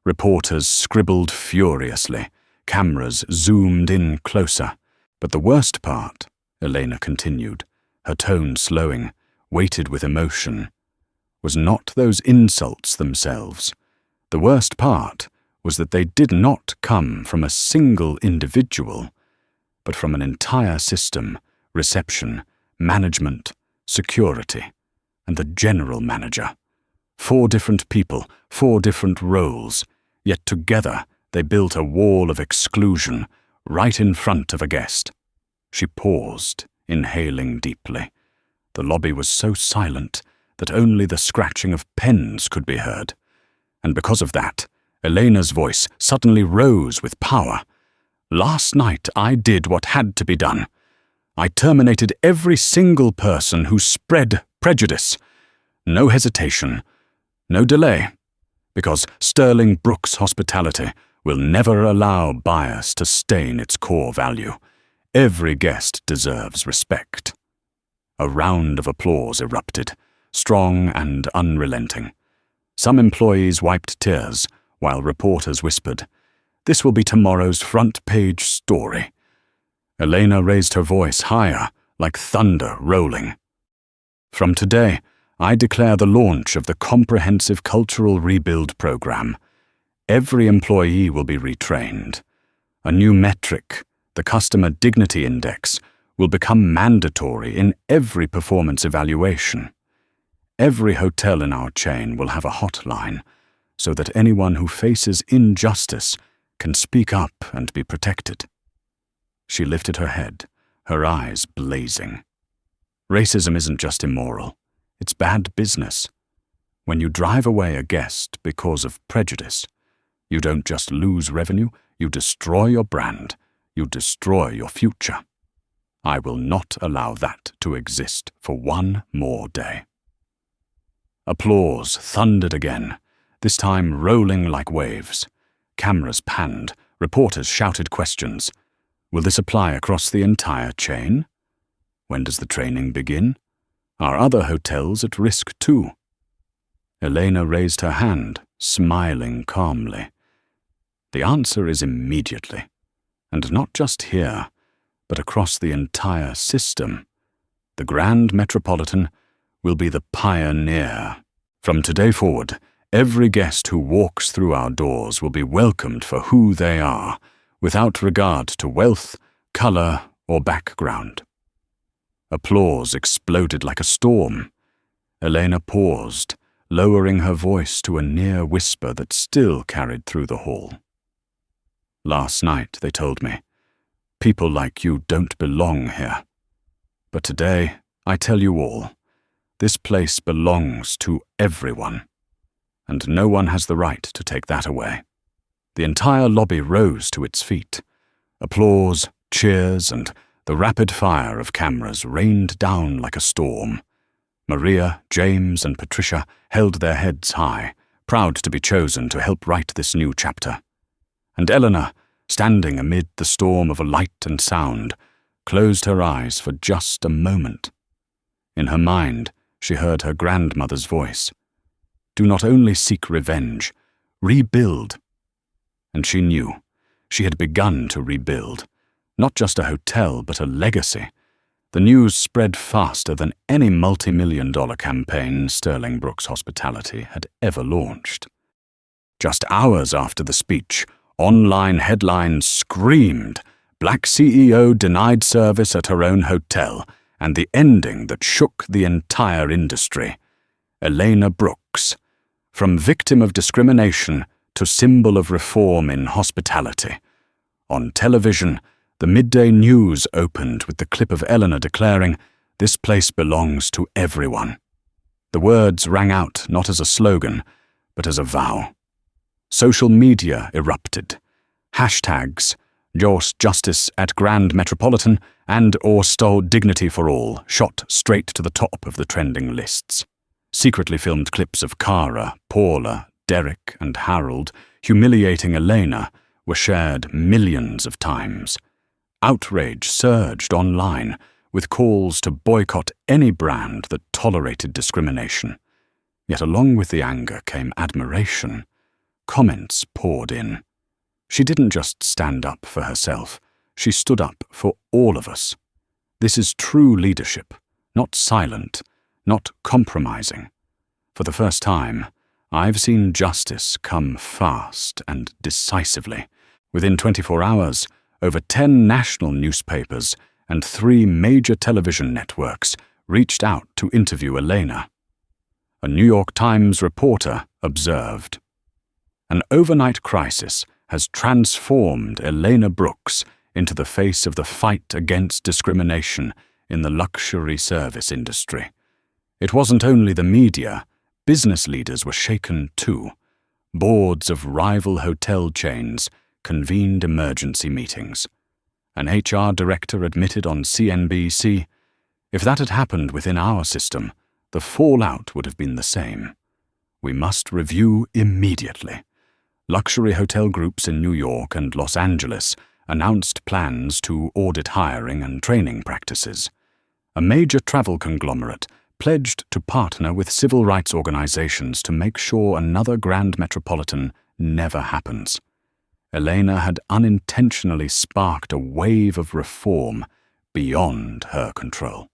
Reporters scribbled furiously. Cameras zoomed in closer. But the worst part, Elena continued, her tone slowing, weighted with emotion, was not those insults themselves. The worst part was that they did not come from a single individual, but from an entire system, reception, management, security, and the general manager. 4 different people, 4 different roles, yet together they built a wall of exclusion right in front of a guest. She paused, inhaling deeply. The lobby was so silent that only the scratching of pens could be heard. And because of that, Elena's voice suddenly rose with power. Last night I did what had to be done. I terminated every single person who spread prejudice. No hesitation, no delay, because Sterling Brooks Hospitality will never allow bias to stain its core value. Every guest deserves respect. A round of applause erupted, strong and unrelenting. Some employees wiped tears, while reporters whispered, "This will be tomorrow's front-page story." Elena raised her voice higher, like thunder rolling. "From today, I declare the launch of the Comprehensive Cultural Rebuild Program. Every employee will be retrained. A new metric, the Customer Dignity Index, will become mandatory in every performance evaluation. Every hotel in our chain will have a hotline, so that anyone who faces injustice can speak up and be protected." She lifted her head, her eyes blazing. Racism isn't just immoral, it's bad business. When you drive away a guest because of prejudice, you don't just lose revenue, you destroy your brand, you destroy your future. I will not allow that to exist for one more day. Applause thundered again, this time rolling like waves. Cameras panned, reporters shouted questions. Will this apply across the entire chain? When does the training begin? Are other hotels at risk too? Elena raised her hand, smiling calmly. The answer is immediately, and not just here, but across the entire system. The Grand Metropolitan will be the pioneer. From today forward, every guest who walks through our doors will be welcomed for who they are, without regard to wealth, color, or background. Applause exploded like a storm. Elena paused, lowering her voice to a near whisper that still carried through the hall. Last night, they told me, people like you don't belong here. But today, I tell you all, this place belongs to everyone, and no one has the right to take that away. The entire lobby rose to its feet. Applause, cheers, and the rapid fire of cameras rained down like a storm. Maria, James, and Patricia held their heads high, proud to be chosen to help write this new chapter. And Eleanor, standing amid the storm of light and sound, closed her eyes for just a moment. In her mind, she heard her grandmother's voice. Do not only seek revenge, rebuild. And she knew. She had begun to rebuild. Not just a hotel, but a legacy. The news spread faster than any multi-million-dollar campaign Sterling Brooks Hospitality had ever launched. Just hours after the speech, online headlines screamed, "Black CEO denied service at her own hotel," and the ending that shook the entire industry. Elena Brooks, from victim of discrimination to symbol of reform in hospitality. On television, the midday news opened with the clip of Eleanor declaring, "This place belongs to everyone." The words rang out not as a slogan, but as a vow. Social media erupted. Hashtags, #Justice at Grand Metropolitan and #Stole Dignity for All shot straight to the top of the trending lists. Secretly filmed clips of Cara, Paula, Derek, and Harold humiliating Elena were shared millions of times. Outrage surged online, with calls to boycott any brand that tolerated discrimination. Yet along with the anger came admiration. Comments poured in. She didn't just stand up for herself, she stood up for all of us. This is true leadership, not silent, not compromising. For the first time, I've seen justice come fast and decisively. Within 24 hours, over 10 national newspapers and 3 major television networks reached out to interview Elena. A New York Times reporter observed, "An overnight crisis has transformed Elena Brooks into the face of the fight against discrimination in the luxury service industry. It wasn't only the media, business leaders were shaken too. Boards of rival hotel chains convened emergency meetings. An HR director admitted on CNBC, "If that had happened within our system, the fallout would have been the same. We must review immediately." Luxury hotel groups in New York and Los Angeles announced plans to audit hiring and training practices. A major travel conglomerate pledged to partner with civil rights organizations to make sure another Grand Metropolitan never happens. Elena had unintentionally sparked a wave of reform beyond her control.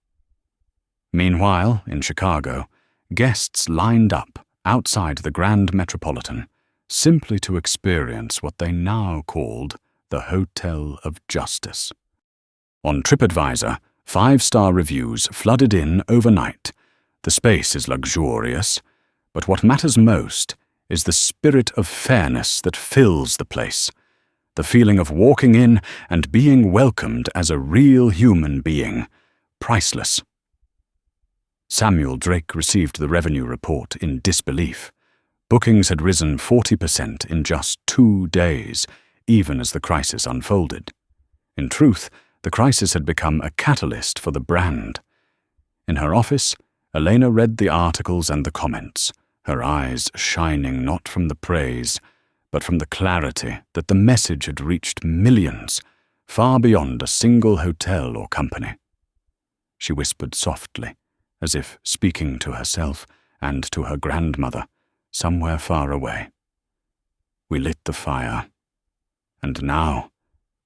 Meanwhile, in Chicago, guests lined up outside the Grand Metropolitan simply to experience what they now called the Hotel of Justice. On TripAdvisor, 5-star reviews flooded in overnight. The space is luxurious, but what matters most is the spirit of fairness that fills the place, the feeling of walking in and being welcomed as a real human being, priceless. Samuel Drake received the revenue report in disbelief. Bookings had risen 40% in just 2 days, even as the crisis unfolded. In truth, the crisis had become a catalyst for the brand. In her office, Elena read the articles and the comments, her eyes shining not from the praise, but from the clarity that the message had reached millions, far beyond a single hotel or company. She whispered softly, as if speaking to herself and to her grandmother, somewhere far away. We lit the fire, and now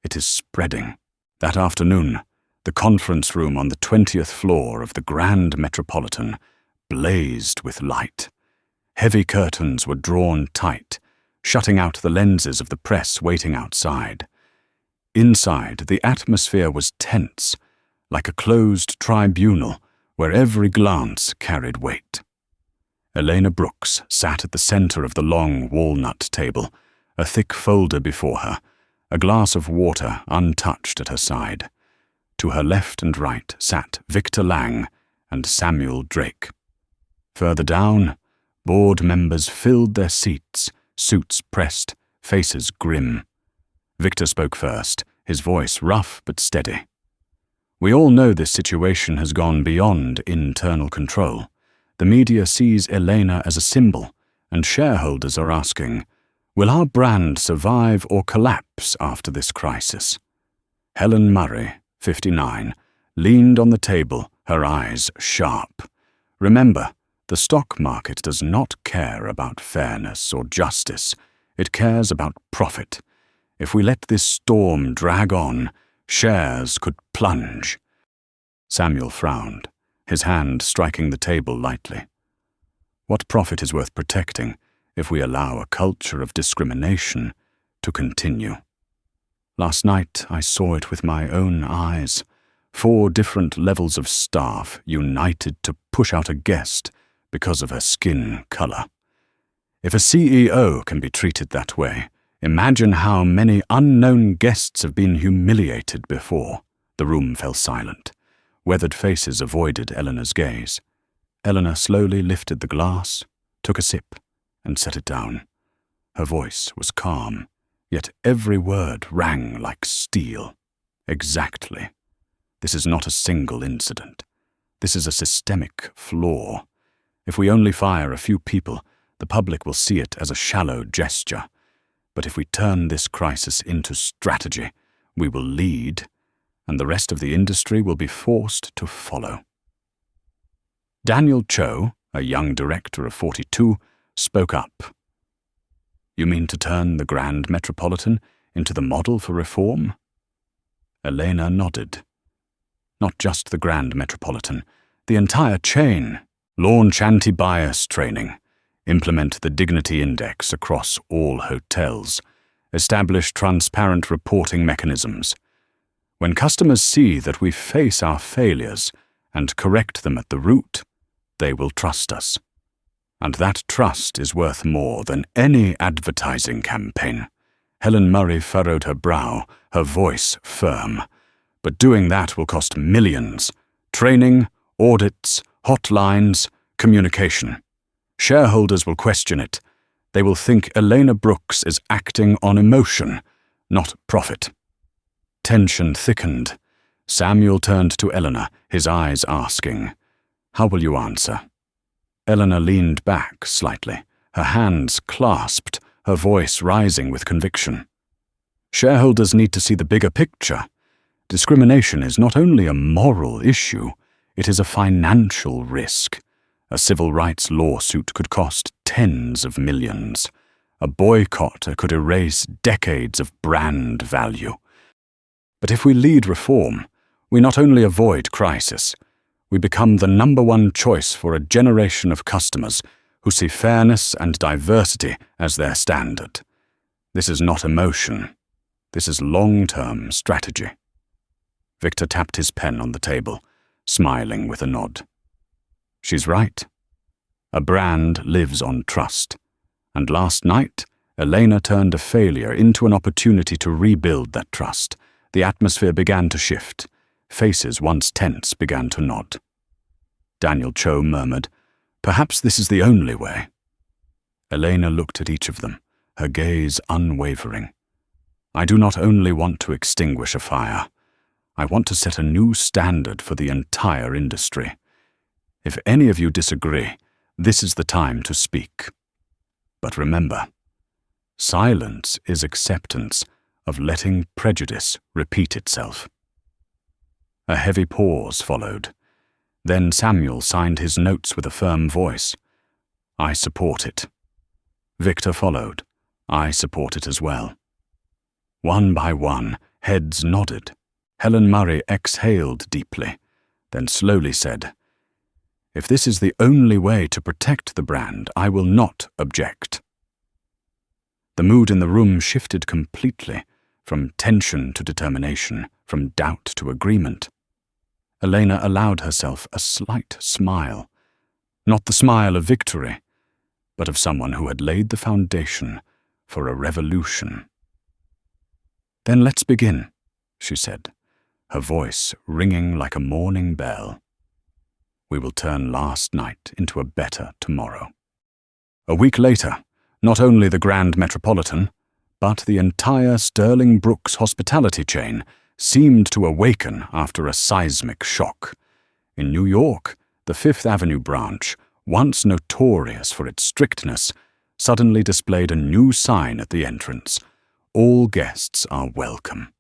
it is spreading. That afternoon, the conference room on the 20th floor of the Grand Metropolitan blazed with light. Heavy curtains were drawn tight, shutting out the lenses of the press waiting outside. Inside, the atmosphere was tense, like a closed tribunal where every glance carried weight. Elena Brooks sat at the center of the long walnut table, a thick folder before her, a glass of water untouched at her side. To her left and right sat Victor Lang and Samuel Drake. Further down, board members filled their seats, suits pressed, faces grim. Victor spoke first, his voice rough but steady. "We all know this situation has gone beyond internal control. The media sees Elena as a symbol, and shareholders are asking, will our brand survive or collapse after this crisis?" Helen Murray, 59, leaned on the table, her eyes sharp. "Remember, the stock market does not care about fairness or justice. It cares about profit. If we let this storm drag on, shares could plunge." Samuel frowned, his hand striking the table lightly. What profit is worth protecting if we allow a culture of discrimination to continue? Last night I saw it with my own eyes. 4 different levels of staff united to push out a guest because of her skin color. If a CEO can be treated that way, imagine how many unknown guests have been humiliated before. The room fell silent. Weathered faces avoided Eleanor's gaze. Eleanor slowly lifted the glass, took a sip, and set it down. Her voice was calm, yet every word rang like steel. Exactly. This is not a single incident. This is a systemic flaw. If we only fire a few people, the public will see it as a shallow gesture. But if we turn this crisis into strategy, we will lead, and the rest of the industry will be forced to follow. Daniel Cho, a young director of 42, spoke up. You mean to turn the Grand Metropolitan into the model for reform? Elena nodded. Not just the Grand Metropolitan, the entire chain. Launch anti-bias training. Implement the Dignity Index across all hotels. Establish transparent reporting mechanisms. When customers see that we face our failures and correct them at the root, they will trust us. And that trust is worth more than any advertising campaign. Helen Murray furrowed her brow, her voice firm. But doing that will cost millions. Training, audits, hotlines, communication. Shareholders will question it. They will think Elena Brooks is acting on emotion, not profit. Tension thickened. Samuel turned to Eleanor, his eyes asking, "How will you answer?" Eleanor leaned back slightly, her hands clasped, her voice rising with conviction. Shareholders need to see the bigger picture. Discrimination is not only a moral issue, it is a financial risk. A civil rights lawsuit could cost tens of millions. A boycott could erase decades of brand value. But if we lead reform, we not only avoid crisis, we become the #1 choice for a generation of customers who see fairness and diversity as their standard. This is not emotion. This is long-term strategy. Victor tapped his pen on the table, smiling with a nod. She's right. A brand lives on trust. And last night, Elena turned a failure into an opportunity to rebuild that trust. The atmosphere began to shift. Faces once tense began to nod. Daniel Cho murmured, "Perhaps this is the only way." Elena looked at each of them, her gaze unwavering. "I do not only want to extinguish a fire. I want to set a new standard for the entire industry. If any of you disagree, this is the time to speak. But remember, silence is acceptance of letting prejudice repeat itself." A heavy pause followed. Then Samuel signed his notes with a firm voice. "I support it." Victor followed. "I support it as well." One by one, heads nodded. Helen Murray exhaled deeply, then slowly said, "If this is the only way to protect the brand, I will not object." The mood in the room shifted completely, from tension to determination, from doubt to agreement. Elena allowed herself a slight smile, not the smile of victory, but of someone who had laid the foundation for a revolution. "Then let's begin," she said, her voice ringing like a morning bell. "We will turn last night into a better tomorrow." A week later, not only the Grand Metropolitan, but the entire Sterling Brooks hospitality chain seemed to awaken after a seismic shock. In New York, the Fifth Avenue branch, once notorious for its strictness, suddenly displayed a new sign at the entrance: "All guests are welcome."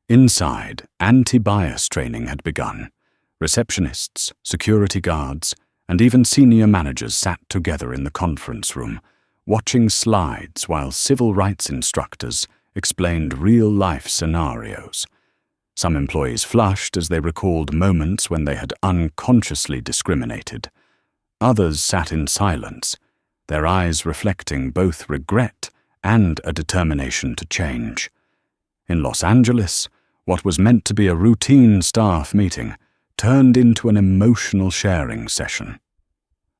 Inside, anti-bias training had begun. Receptionists, security guards, and even senior managers sat together in the conference room, watching slides while civil rights instructors explained real-life scenarios. Some employees flushed as they recalled moments when they had unconsciously discriminated. Others sat in silence, their eyes reflecting both regret and a determination to change. In Los Angeles, what was meant to be a routine staff meeting turned into an emotional sharing session.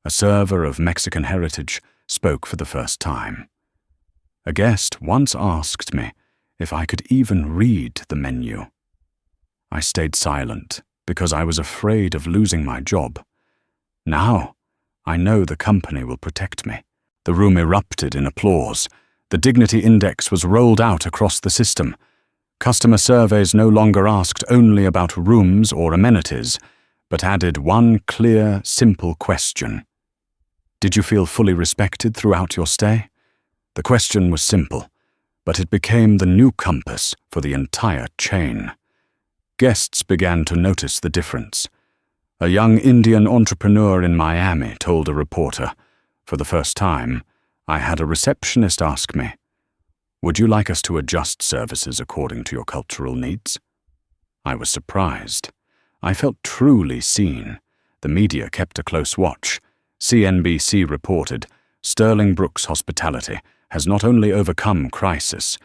A server of Mexican heritage spoke for the first time. A guest once asked me if I could even read the menu. I stayed silent because I was afraid of losing my job. Now, I know the company will protect me. The room erupted in applause. The Dignity Index was rolled out across the system. Customer surveys no longer asked only about rooms or amenities, but added one clear, simple question. Did you feel fully respected throughout your stay? The question was simple, but it became the new compass for the entire chain. Guests began to notice the difference. A young Indian entrepreneur in Miami told a reporter, "For the first time, I had a receptionist ask me, 'Would you like us to adjust services according to your cultural needs?' I was surprised. I felt truly seen. The media kept a close watch. CNBC reported, Sterling Brooks Hospitality has not only overcome crisis,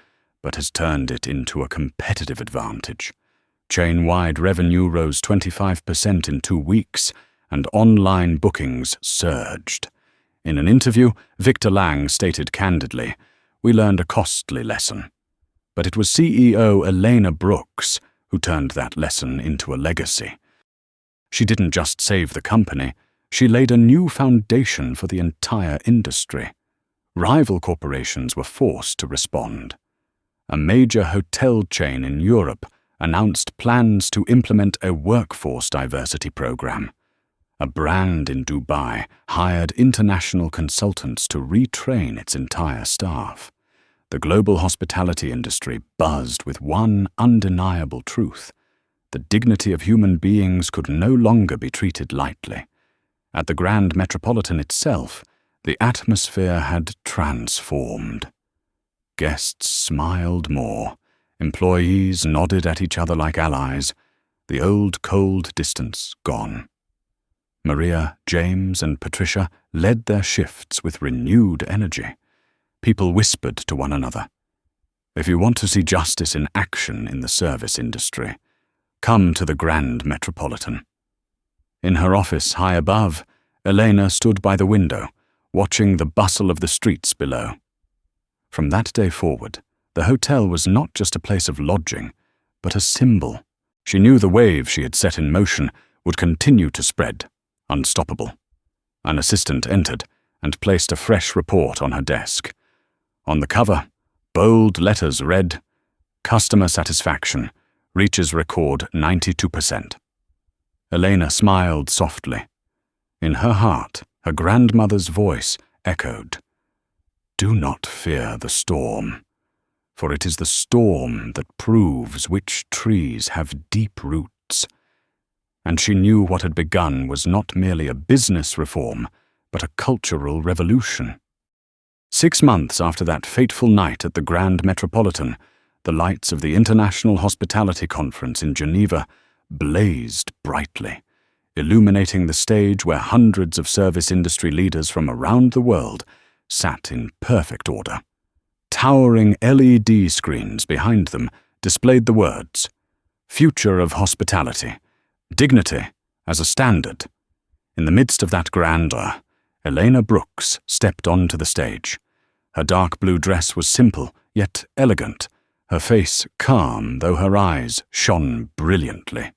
but has turned it into a competitive advantage. Chain-wide revenue rose 25% in 2 weeks, and online bookings surged. In an interview, Victor Lang stated candidly, "We learned a costly lesson." But it was CEO Elena Brooks who turned that lesson into a legacy. She didn't just save the company, she laid a new foundation for the entire industry. Rival corporations were forced to respond. A major hotel chain in Europe announced plans to implement a workforce diversity program. A brand in Dubai hired international consultants to retrain its entire staff. The global hospitality industry buzzed with one undeniable truth. The dignity of human beings could no longer be treated lightly. At the Grand Metropolitan itself, the atmosphere had transformed. Guests smiled more. Employees nodded at each other like allies, the old cold distance gone. Maria, James, and Patricia led their shifts with renewed energy. People whispered to one another, "If you want to see justice in action in the service industry, come to the Grand Metropolitan." In her office high above, Elena stood by the window, watching the bustle of the streets below. From that day forward, the hotel was not just a place of lodging, but a symbol. She knew the wave she had set in motion would continue to spread, unstoppable. An assistant entered and placed a fresh report on her desk. On the cover, bold letters read, "Customer satisfaction reaches record 92%. Elena smiled softly. In her heart, her grandmother's voice echoed, "Do not fear the storm, for it is the storm that proves which trees have deep roots." And she knew what had begun was not merely a business reform, but a cultural revolution. 6 months after that fateful night at the Grand Metropolitan, the lights of the International Hospitality Conference in Geneva blazed brightly, illuminating the stage where hundreds of service industry leaders from around the world sat in perfect order. Towering LED screens behind them displayed the words, "Future of Hospitality, Dignity as a Standard." In the midst of that grandeur, Elena Brooks stepped onto the stage. Her dark blue dress was simple, yet elegant, her face calm, though her eyes shone brilliantly.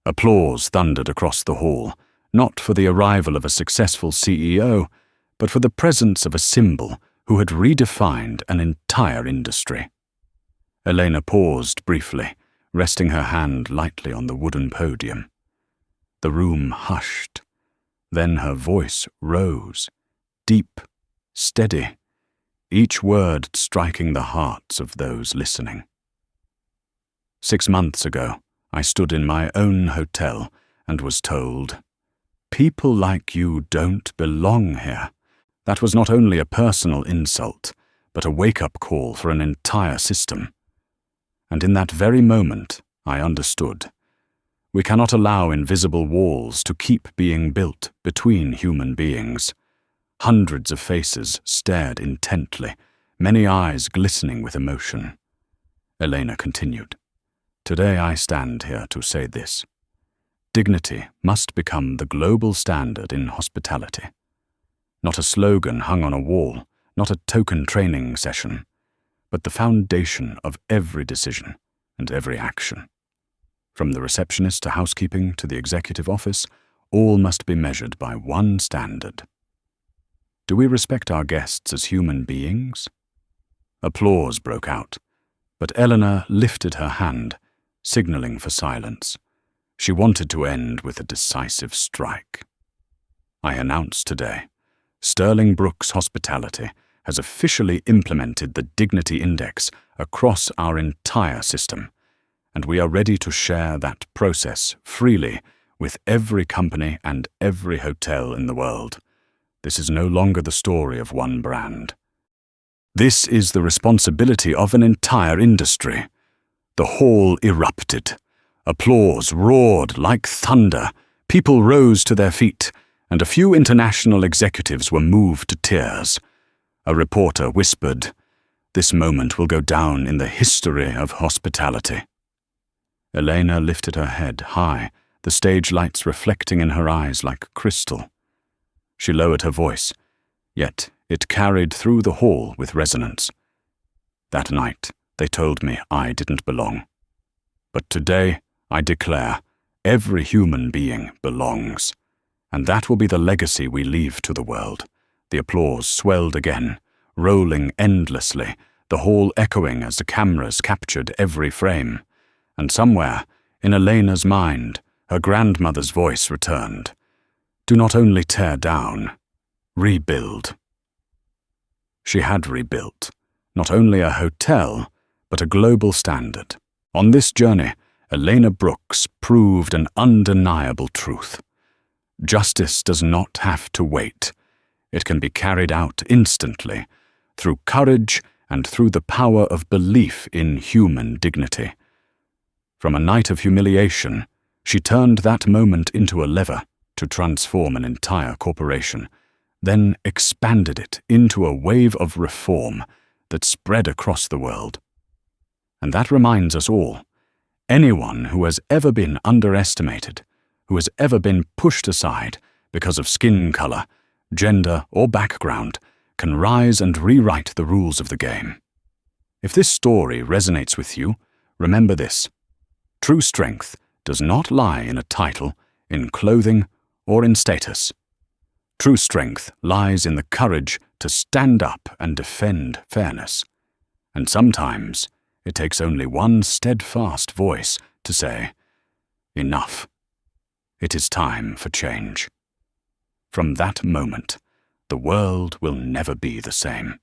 Applause thundered across the hall, not for the arrival of a successful CEO, but for the presence of a symbol who had redefined an entire industry. Elena paused briefly, resting her hand lightly on the wooden podium. The room hushed. Then her voice rose, deep, steady, each word striking the hearts of those listening. 6 months ago, I stood in my own hotel and was told, "People like you don't belong here." That was not only a personal insult, but a wake-up call for an entire system. And in that very moment, I understood. We cannot allow invisible walls to keep being built between human beings. Hundreds of faces stared intently, many eyes glistening with emotion. Elena continued. Today I stand here to say this. Dignity must become the global standard in hospitality. Not a slogan hung on a wall, not a token training session, but the foundation of every decision and every action. From the receptionist to housekeeping to the executive office, all must be measured by one standard. Do we respect our guests as human beings? Applause broke out, but Eleanor lifted her hand, signaling for silence. She wanted to end with a decisive strike. I announce today, Sterling Brooks Hospitality has officially implemented the Dignity Index across our entire system, and we are ready to share that process freely with every company and every hotel in the world. This is no longer the story of one brand. This is the responsibility of an entire industry. The hall erupted. Applause roared like thunder. People rose to their feet, and a few international executives were moved to tears. A reporter whispered, "This moment will go down in the history of hospitality." Elena lifted her head high, the stage lights reflecting in her eyes like crystal. She lowered her voice, yet it carried through the hall with resonance. That night, they told me I didn't belong. But today, I declare, every human being belongs. And that will be the legacy we leave to the world. The applause swelled again, rolling endlessly, the hall echoing as the cameras captured every frame. And somewhere, in Elena's mind, her grandmother's voice returned. Do not only tear down, rebuild. She had rebuilt, not only a hotel, but a global standard. On this journey, Elena Brooks proved an undeniable truth. Justice does not have to wait. It can be carried out instantly, through courage and through the power of belief in human dignity. From a night of humiliation, she turned that moment into a lever to transform an entire corporation, then expanded it into a wave of reform that spread across the world. And that reminds us all, anyone who has ever been underestimated, who has ever been pushed aside because of skin color, gender, or background, can rise and rewrite the rules of the game. If this story resonates with you, remember this. True strength does not lie in a title, in clothing, or in status. True strength lies in the courage to stand up and defend fairness. And sometimes it takes only one steadfast voice to say, "Enough. It is time for change." From that moment, the world will never be the same.